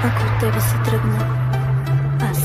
Ако от тебе си тръгна аз.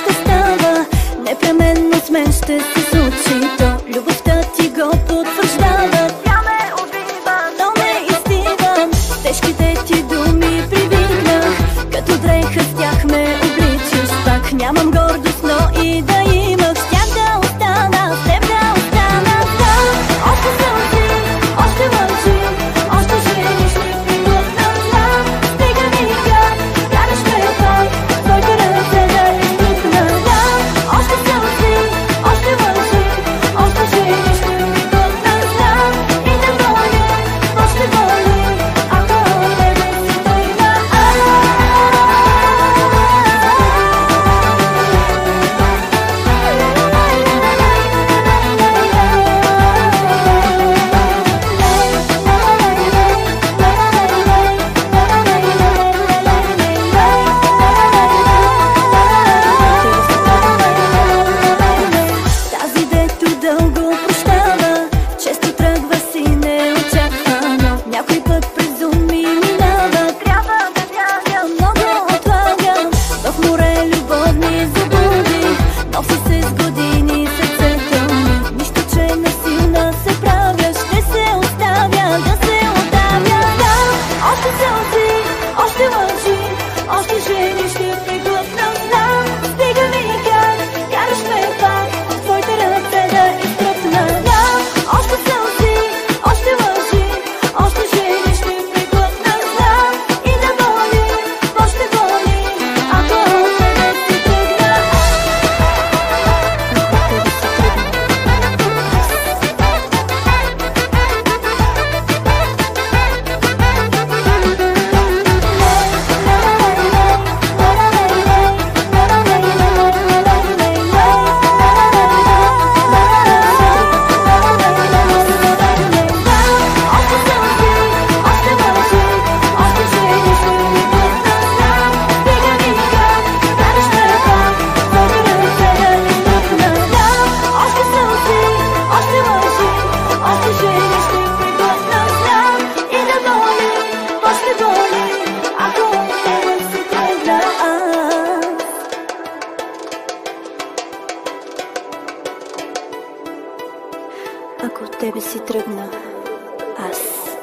Ще става, непременно с мен ще се случи то. Любовта ти го потвърждава. Тя ме убива, но не изстивам. Тежките ти думи привикнах, като дреха с тях ме обличаш. Пак нямам гордост, но и да имах, щях да остана, с теб да остана. Да, още сълзи, още лъжи, още жени ще приглътна. Знам, стига ми как, караш ме пак, твоите ръце да изпусна. Още сълзи, още лъжи, още жени ще приглътна. Знам, и да боли, още боли, ако от тебе си тръгна аз. Тази, дето дълго прощава, често тръгва си неочаквано. Някой път през ум ми минава. Трябва да бягам, много отлагам. В море любовни заблуди, носи се с години сърцето ми. Нищо, че насилна се правя, ще се оставя, да се отдавя. Да, още сълзи, още лъжи, още жени ще приглътна. Знам, стига ми как, караш ме пак, твоите ръце да изтръпна. Да, още сълзи, още лъжи, още жени ще приглътна. Знам, и да боли, още боли, ако от тебе си тръгна ако от тебе си тръгна аз.